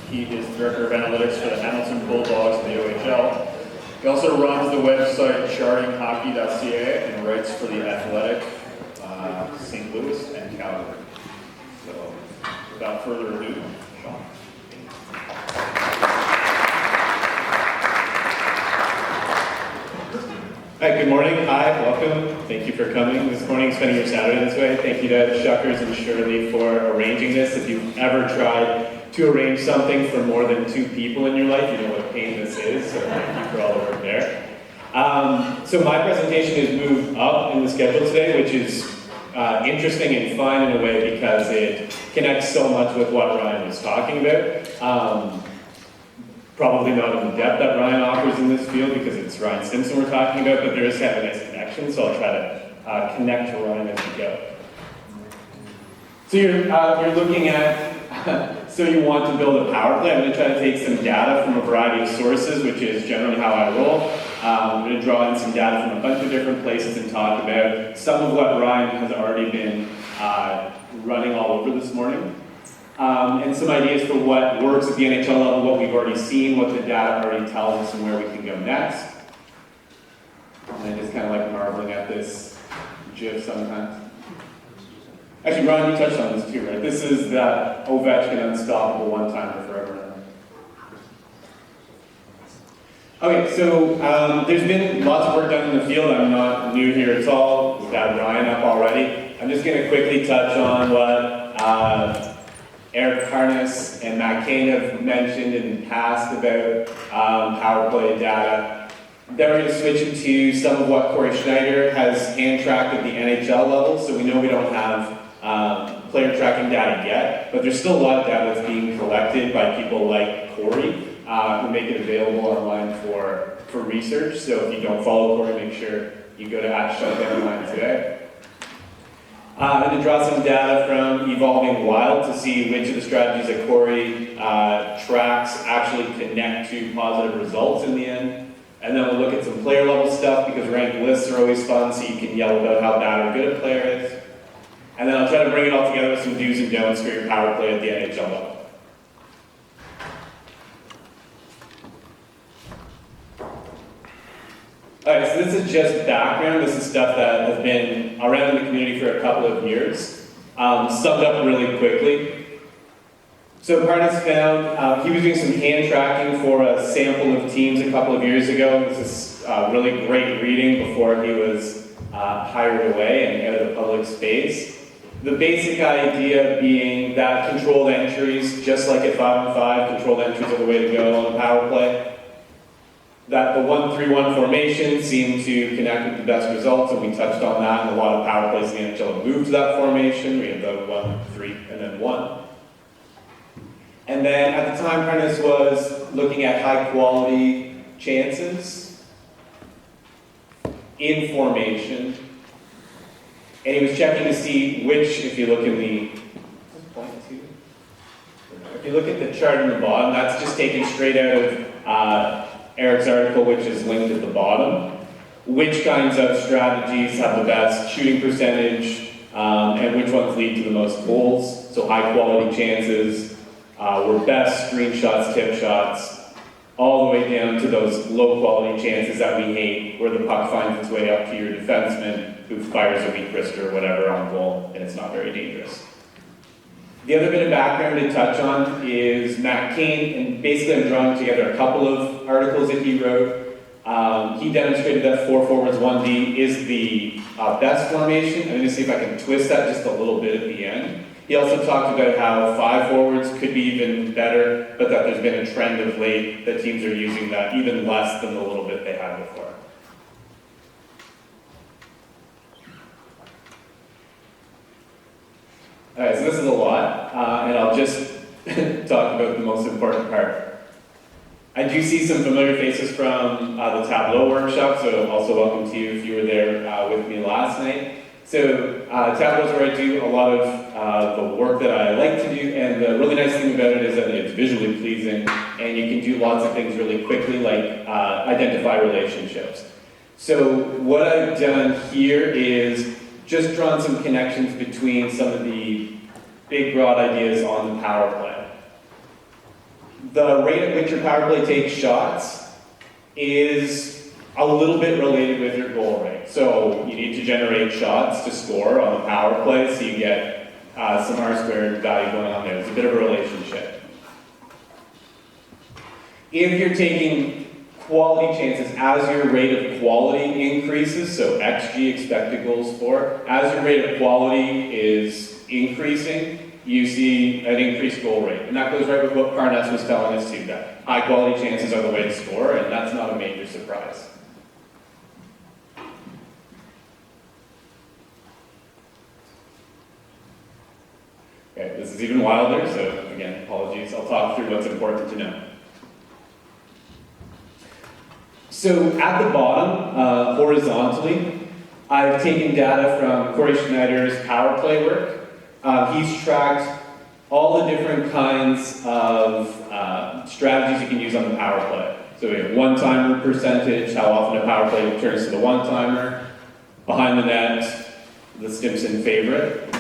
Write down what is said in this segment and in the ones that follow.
He is Director of Analytics for the Hamilton Bulldogs in the OHL. He also runs the website chartinghockey.ca and writes for The Athletic, St. Louis, and Calgary. So, without further ado, Sean. Hi, good morning. Hi, welcome. Thank you for coming this morning, spending your Saturday this way. Thank you to Shuckers and Shirley for arranging this. If you've ever tried to arrange something for more than 2 people in your life, you know what a pain this is, so thank you for all the work there. So my presentation is moved up in the schedule today, which is interesting and fun in a way because it connects so much with what Ryan was talking about. Probably not in the depth that Ryan offers in this field because it's Ryan Simpson we're talking about, but there is kind of a nice connection, so I'll try to connect to Ryan as we go. So you're looking at, so you want to build a power play. I'm going to try to take some data from a variety of sources, which is generally how I roll. I'm going to draw in some data from a bunch of different places and talk about some of what Ryan has already been running all over this morning. And some ideas for what works at the NHL level, what we've already seen, what the data already tells us, and where we can go next. And I just kind of like marveling at this GIF sometimes. Actually, Ron, you touched on this too, right? This is the Ovechkin unstoppable one-timer for everyone. Okay, so there's been lots of work done in the field. I'm not new here at all. We've had Ryan up already. I'm just going to quickly touch on what Eric Harness and Matt Kane have mentioned in the past about power play data. Then we're going to switch into some of what Corey Schneider has hand-tracked at the NHL level. So we know we don't have player tracking data yet, but there's still a lot of data that's being collected by people like Corey who make it available online for research. So if you don't follow Corey, make sure you go to @shutdownline today. I'm going to draw some data from Evolving Wild to see which of the strategies that Corey tracks actually connect to positive results in the end. And then we'll look at some player level stuff because ranked lists are always fun, so you can yell about how bad or good a player is. And then I'll try to bring it all together with some do's and don'ts for your power play at the NHL level. Alright, so this is just background. This is stuff that has been around in the community for a couple of years. Summed up really quickly. So Parnas found, he was doing some hand tracking for a sample of teams a couple of years ago. This is really great reading before he was hired away and out of the public space. The basic idea being that controlled entries, just like at 5-on-5, controlled entries are the way to go on the power play. That the 1-3-1 formation seemed to connect with the best results, and we touched on that, and a lot of power plays in the NHL have moved to that formation. We had the 1-3 and then 1. And then at the time, Parnas was looking at high quality chances in formation, and he was checking to see which, if you look in the, if you look at the chart in the bottom, that's just taken straight out of Eric's article, which is linked at the bottom. Which kinds of strategies have the best shooting percentage, and which ones lead to the most goals? So high quality chances were best, screenshots, tip shots, all the way down to those low quality chances that we hate, where the puck finds its way up to your defenseman who fires a weak wrister or whatever on goal, and it's not very dangerous. The other bit of background to touch on is Matt Kane, and basically I'm drawing together a couple of articles that he wrote. He demonstrated that 4 forwards, 1D is the best formation. I'm going to see if I can twist that just a little bit at the end. He also talked about how 5 forwards could be even better, but that there's been a trend of late that teams are using that even less than the little bit they had before. Alright, so this is a lot, and I'll just talk about the most important part. I do see some familiar faces from the Tableau workshop, so also welcome to you if you were there with me last night. So Tableau is where I do a lot of the work that I like to do, and the really nice thing about it is that it's visually pleasing, and you can do lots of things really quickly, like identify relationships. So what I've done here is just drawn some connections between some of the big broad ideas on the power play. the rate at which your power play takes shots is a little bit related with your goal rate. So you need to generate shots to score on the power play, so you get some R-squared value going on there. There's a bit of a relationship. If you're taking quality chances as your rate of quality increases, so XG, expected goals for, as your rate of quality is increasing, you see an increased goal rate. And that goes right with what Parnas was telling us too, that high quality chances are the way to score, and that's not a major surprise. Okay, this is even wilder, so again, apologies. I'll talk through what's important to know. So at the bottom, horizontally, I've taken data from Corey Schneider's power play work. He's tracked all the different kinds of strategies you can use on the power play. So we have one-timer percentage, how often a power play returns to the one-timer, behind the net, the Stimson favorite,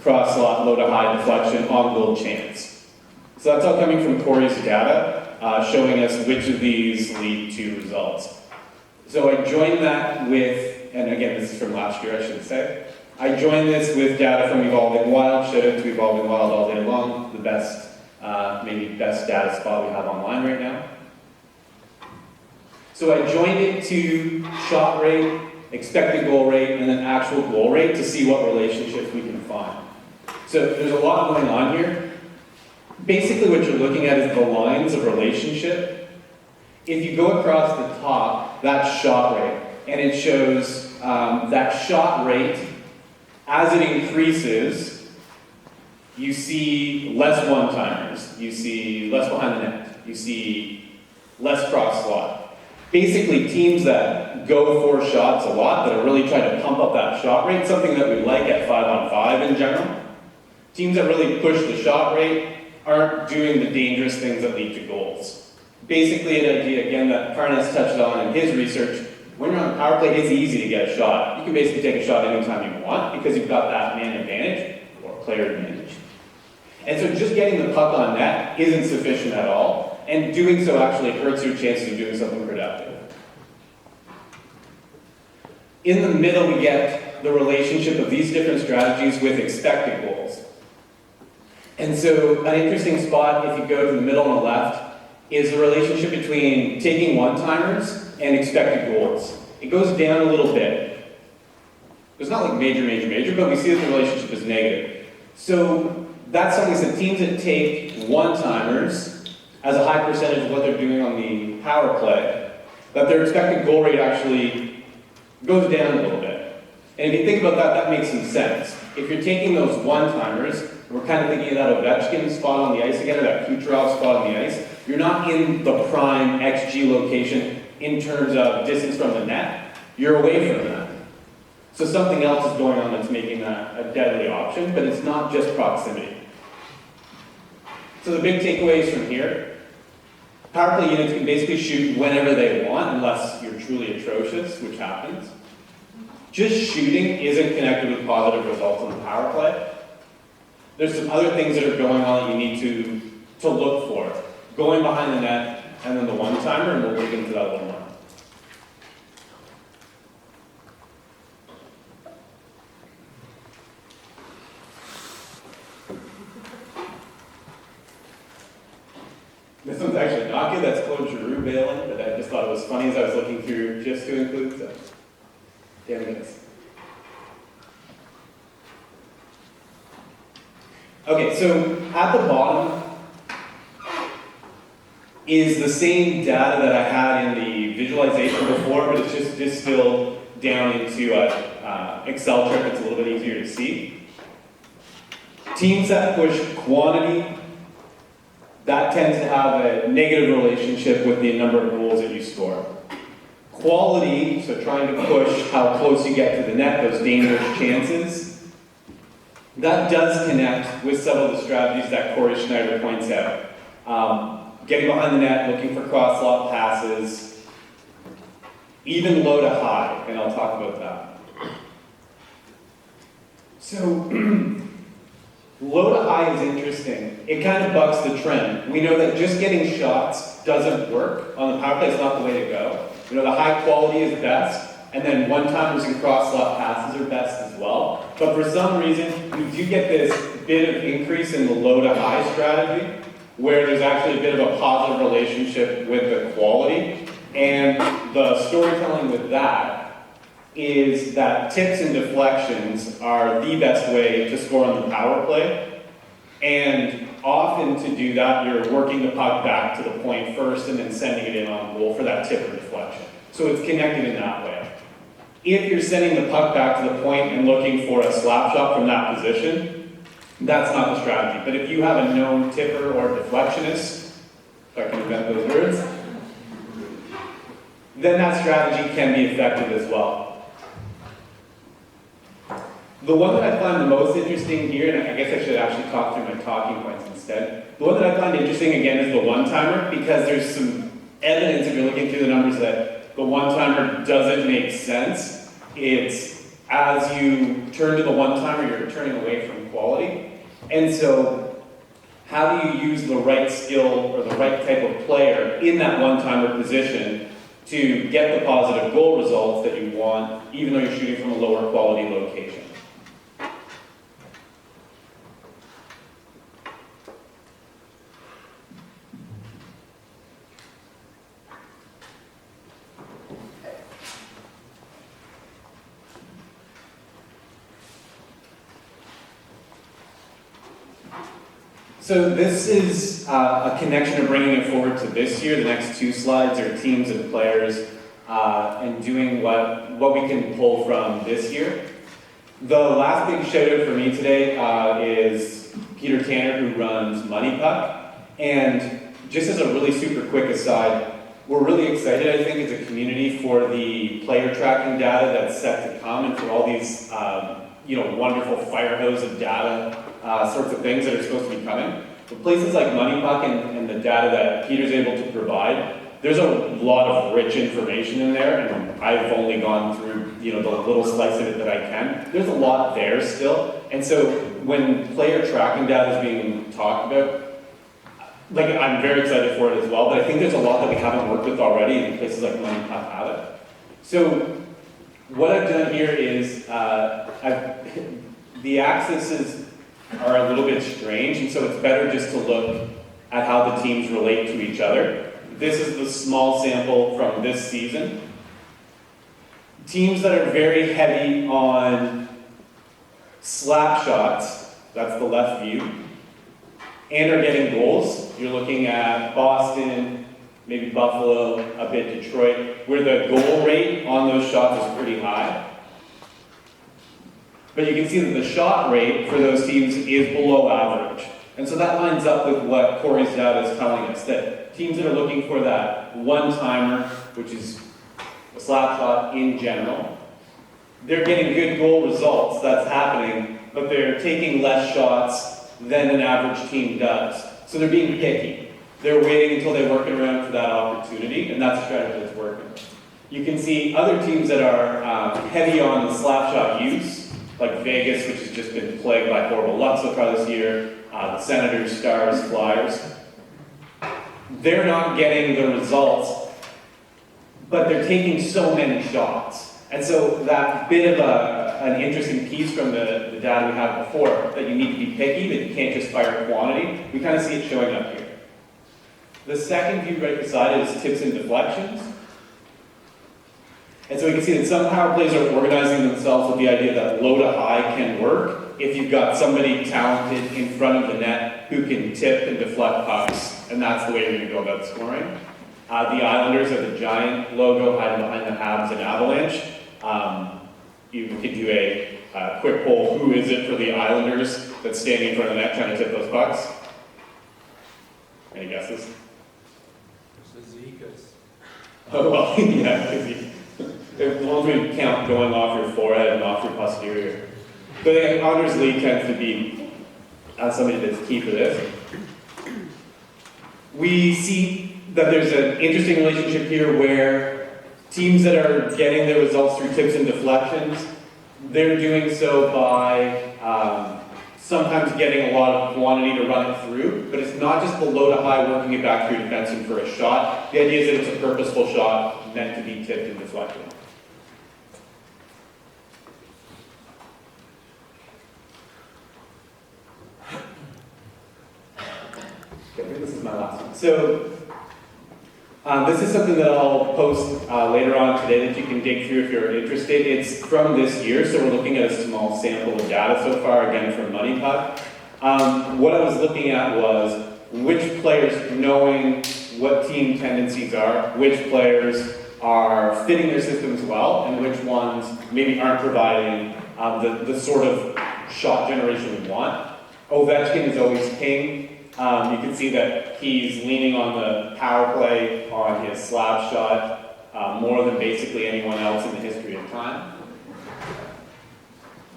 cross-slot, low to high deflection, on-goal chance. So that's all coming from Corey's data, showing us which of these lead to results. So I joined that with, and again, this is from last year, I should say. I joined this with data from Evolving Wild, shout out to Evolving Wild all day long, the best, maybe best data spot we have online right now. So I joined it to shot rate, expected goal rate, and then actual goal rate to see what relationships we can find. So there's a lot going on here. Basically what you're looking at is the lines of relationship. If you go across the top, that's shot rate, and it shows that shot rate, as it increases, you see less one-timers, you see less behind the net, you see less cross-slot. Basically, teams that go for shots a lot, that are really trying to pump up that shot rate, something that we like at 5-on-5 in general. Teams that really push the shot rate aren't doing the dangerous things that lead to goals. Basically, an idea, again, that Parnas touched on in his research, when you're on the power play, it's easy to get a shot. You can basically take a shot anytime you want because you've got that man advantage or player advantage. And so just getting the puck on net isn't sufficient at all, and doing so actually hurts your chances of doing something productive. In the middle, we get the relationship of these different strategies with expected goals. And so an interesting spot, if you go to the middle on the left, is the relationship between taking one-timers and expected goals. It goes down a little bit. It's not like major, but we see that the relationship is negative. So that's something that teams that take one-timers as a high percentage of what they're doing on the power play, that their expected goal rate actually goes down a little bit. And if you think about that, that makes some sense. If you're taking those one-timers, we're kind of thinking of that Ovechkin spot on the ice again, or that Kucherov spot on the ice, you're not in the prime XG location in terms of distance from the net. You're away from that. So something else is going on that's making that a deadly option, but it's not just proximity. So the big takeaways from here, power play units can basically shoot whenever they want, unless you're truly atrocious, which happens. Just shooting isn't connected with positive results on the power play. There's some other things that are going on that you need to look for. Going behind the net, and then the one-timer, and we'll dig into that a little more. This one's actually not good, that's Claude Giroux bailing, but I just thought it was funny as I was looking through just to include, so 10 minutes. Okay, so at the bottom is the same data that I had in the visualization before, but it's just distilled down into an Excel chart that's a little bit easier to see. Teams that push quantity, that tends to have a negative relationship with the number of goals that you score. Quality, so trying to push how close you get to the net, those dangerous chances, that does connect with some of the strategies that Corey Schneider points out. Getting behind the net, looking for cross-slot passes, even low to high, and I'll talk about that. So, Low to high is interesting. It kind of bucks the trend. We know that just getting shots doesn't work on the power play. It's not the way to go. You know, the high quality is best, and then one-timers and cross-slot passes are best as well. But for some reason, we do get this bit of increase in the low to high strategy, where there's actually a bit of a positive relationship with the quality. And the storytelling with that is that tips and deflections are the best way to score on the power play. And often to do that, you're working the puck back to the point first and then sending it in on goal for that tip or deflection. So it's connected in that way. If you're sending the puck back to the point and looking for a slap shot from that position, that's not the strategy. But if you have a known tipper or deflectionist, if I can invent those words, then that strategy can be effective as well. The one that I find the most interesting here, and I guess I should actually talk through my talking points instead. The one that I find interesting, again, is the one-timer, because there's some evidence, if you're looking through the numbers, that the one-timer doesn't make sense. It's as you turn to the one-timer, you're turning away from quality. And so, how do you use the right skill or the right type of player in that one-timer position to get the positive goal results that you want, even though you're shooting from a lower quality location? So this is a connection of bringing it forward to this year. The next two slides are teams and players and doing what we can pull from this year. The last big shout out for me today is Peter Tanner, who runs Money Puck. And just as a really super quick aside, we're really excited, I think, as a community for the player tracking data that's set to come and for all these wonderful fire hose of data sorts of things that are supposed to be coming. But places like Money Puck and the data that Peter's able to provide, there's a lot of rich information in there, and I've only gone through the little slice of it that I can. There's a lot there still, and so when player tracking data is being talked about, I'm very excited for it as well, but I think there's a lot that we haven't worked with already, and places like Money Puck have it. So what I've done here is, the axes are a little bit strange, and so it's better just to look at how the teams relate to each other. This is the small sample from this season. Teams that are very heavy on slap shots, that's the left view, and are getting goals. You're looking at Boston, maybe Buffalo, a bit Detroit, where the goal rate on those shots is pretty high. But you can see that the shot rate for those teams is below average. And so that lines up with what Corey's data is telling us, that teams that are looking for that one-timer, which is a slap shot in general, they're getting good goal results, that's happening, but they're taking less shots than an average team does. So they're being picky. They're waiting until they work around for that opportunity, and that's a strategy that's working. You can see other teams that are heavy on the slap shot use, like Vegas, which has just been plagued by horrible luck so far this year, the Senators, Stars, Flyers. They're not getting the results, but they're taking so many shots. And so that bit of an interesting piece from the data we had before, that you need to be picky, that you can't just fire quantity, we kind of see it showing up here. The second view right beside it is tips and deflections. And so we can see that some power plays are organizing themselves with the idea that low to high can work if you've got somebody talented in front of the net who can tip and deflect pucks, and that's the way you're going to go about scoring. The Islanders are the giant logo hiding behind the Habs and Avalanche. You can do a quick poll, who is it for the Islanders that's standing in front of the net trying to tip those pucks? Any guesses? It's the Zekas. Oh, well, yeah, because as long as we count going off your forehead and off your posterior. But the Honors League tends to be somebody that's key for this. We see that there's an interesting relationship here where teams that are getting their results through tips and deflections, they're doing so by sometimes getting a lot of quantity to run it through, but it's not just the low to high working it back through defenseman for a shot. The idea is that it's a purposeful shot meant to be tipped and deflected. Okay, this is my last one. So, this is something that I'll post later on today that you can dig through if you're interested. It's from this year, so we're looking at a small sample of data so far, again from Money Puck. What I was looking at was which players, knowing what team tendencies are, which players are fitting their systems well, and which ones maybe aren't providing the sort of shot generation we want. Ovechkin is always king. You can see that he's leaning on the power play on his slap shot more than basically anyone else in the history of time.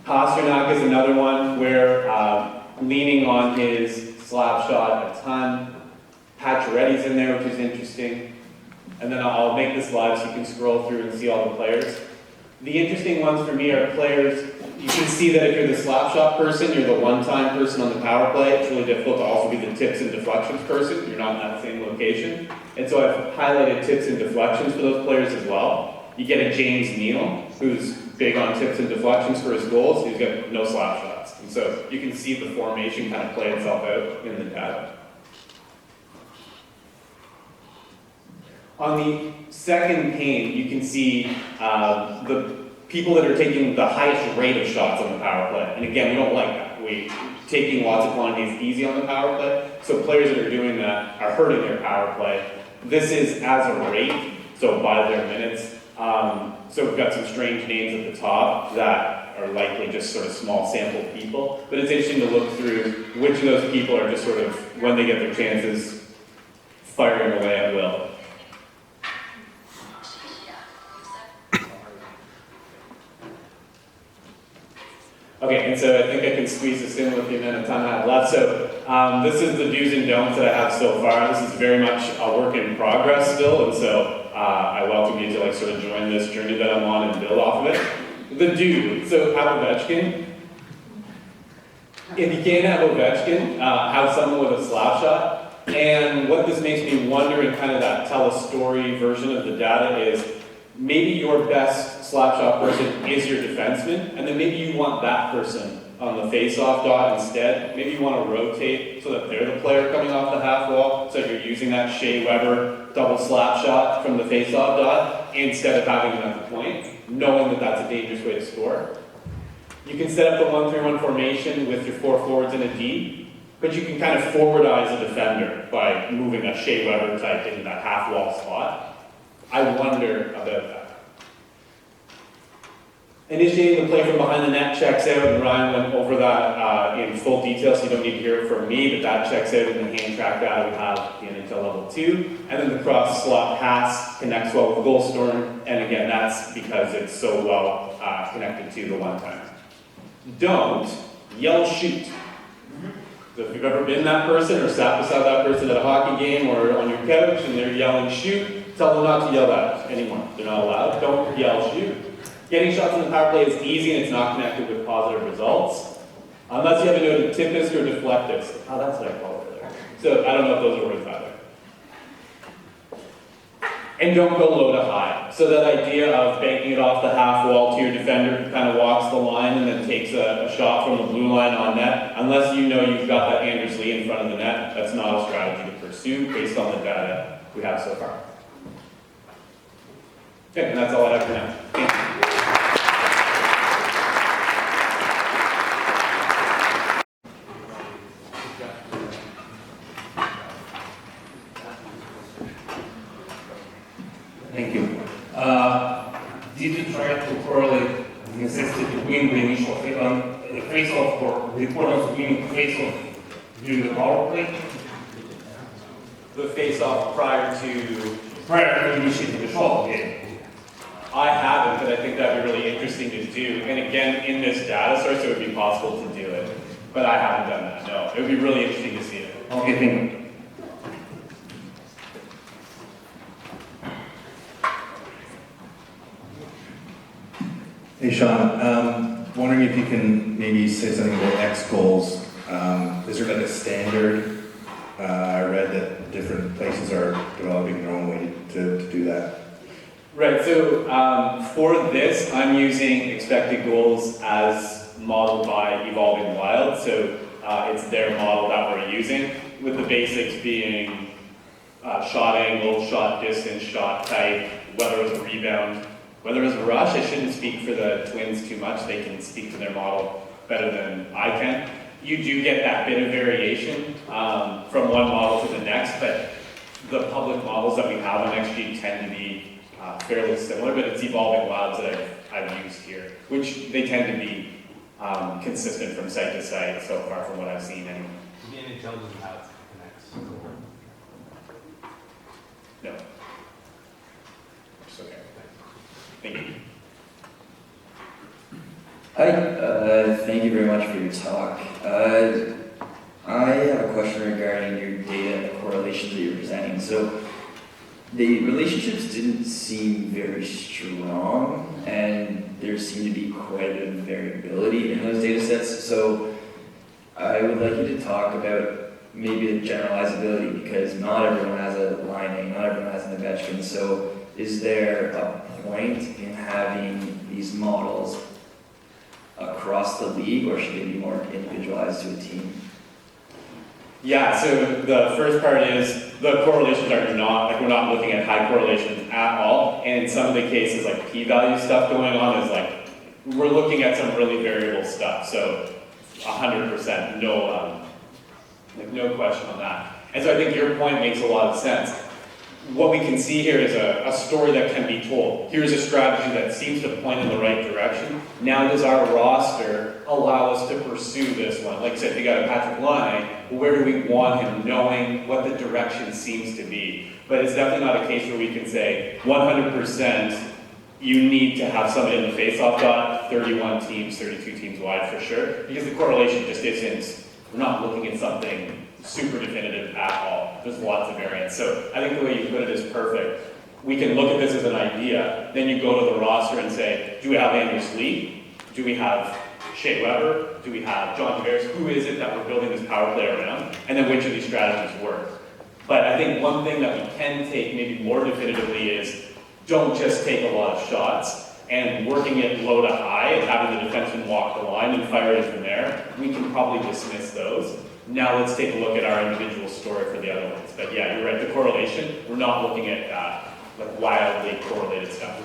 Pasternak is another one where leaning on his slap shot a ton. Pacioretty's in there, which is interesting. And then I'll make this live so you can scroll through and see all the players. The interesting ones for me are players. You can see that if you're the slap shot person, you're the one-time person on the power play. It's really difficult to also be the tips and deflections person. You're not in that same location. And so I've highlighted tips and deflections for those players as well. You get a James Neal, who's big on tips and deflections for his goals. He's got no slap shots. And so you can see the formation kind of play itself out in the data. On the second pane, you can see the people that are taking the highest rate of shots on the power play. And again, we don't like that. Taking lots of quantities easy on the power play. So players that are doing that are hurting their power play. This is as a rate, so by their minutes. So we've got some strange names at the top that are likely just sort of small sample people. But it's interesting to look through which of those people are just sort of, when they get their chances, firing away at will. Okay, and so I think I can squeeze this in with the amount of time I have left. So this is the do's and don'ts that I have so far. This is very much a work in progress still, and so I welcome you to sort of join this journey that I'm on and build off of it. The do, so have Ovechkin. If you can't have Ovechkin, have someone with a slap shot. And what this makes me wonder in kind of that tell a story version of the data is maybe your best slapshot person is your defenseman, and then maybe you want that person on the face-off dot instead. Maybe you want to rotate so that they're the player coming off the half wall, so you're using that Shea Weber double slap shot from the face-off dot instead of having them at the point, knowing that that's a dangerous way to score. You can set up the 1-3-1 formation with your 4 forwards and a D, but you can kind of forwardize a defender by moving a Shea Weber type into that half wall spot. I wonder about that. Initiating the play from behind the net checks out, and Ryan went over that in full detail, so you don't need to hear it from me, but that checks out in the hand track data we have in NHL level 2. And then the cross slot pass connects well with the goal storm, and again, that's because it's so well connected to the one-timer. Don't yell shoot. So if you've ever been that person or sat beside that person at a hockey game or on your couch and they're yelling shoot, tell them not to yell that anymore. They're not allowed. Don't yell shoot. Getting shots on the power play is easy and it's not connected with positive results. Unless you have a noted tipist or deflectist. Oh, that's what I call it there. So I don't know if those are words either. And don't go low to high. So that idea of banking it off the half wall to your defender who kind of walks the line and then takes a shot from the blue line on net, unless you know you've got that Anders Lee in front of the net, that's not a strategy to pursue based on the data we have so far. Okay, and that's all I have for now. Thank you. Thank you. Did you try to correlate the necessity to win the initial face-off or the importance of winning face-off during the power play? The face-off prior to initiating the shot game. I haven't, but I think that'd be really interesting to do. And again, in this data source, it would be possible to do it. But I haven't done that, no. It would be really interesting to see it. Okay, thank you. Hey Sean, wondering if you can maybe say something about X goals. Is there like a standard? I read that different places are developing their own way to do that. Right, so for this, I'm using expected goals as modeled by Evolving Wild. So it's their model that we're using, with the basics being shot angle, shot distance, shot type, whether it was a rebound, whether it was a rush. I shouldn't speak for the Twins too much. They can speak to their model better than I can. You do get that bit of variation from one model to the next, but the public models that we have on XG tend to be fairly similar, but it's Evolving Wilds that I've used here, which they tend to be consistent from site to site so far from what I've seen anyway. The NHL doesn't have connects. No. It's okay. Thank you. Hi, thank you very much for your talk. I have a question regarding your data and the correlations that you're presenting. So the relationships didn't seem very strong, and there seemed to be quite a bit of variability in those data sets. So I would like you to talk about maybe the generalizability, because not everyone has a line A, not everyone has an Ovechkin. So is there a point in having these models across the league, or should they be more individualized to a team? Yeah, so the first part is the correlations are not, like we're not looking at high correlations at all. And in some of the cases, like p-value stuff going on is like, we're looking at some really variable stuff. So 100%, no question on that. And so I think your point makes a lot of sense. What we can see here is a story that can be told. Here's a strategy that seems to point in the right direction. Now does our roster allow us to pursue this one? Like I said, if you got a Patrick Laine, where do we want him, knowing what the direction seems to be? But it's definitely not a case where we can say 100% you need to have somebody in the face-off dot, 31 teams, 32 teams wide for sure, because the correlation just isn't, we're not looking at something super definitive at all. There's lots of variance. So I think the way you put it is perfect. We can look at this as an idea, then you go to the roster and say, do we have Anders Lee? Do we have Shea Weber? Do we have John Tavares? Who is it that we're building this power play around? And then which of these strategies work? But I think one thing that we can take maybe more definitively is don't just take a lot of shots, and working it low to high and having the defenseman walk the line and fire it from there, we can probably dismiss those. Now let's take a look at our individual story for the other ones. But yeah, you're right, the correlation, we're not looking at like wildly correlated stuff.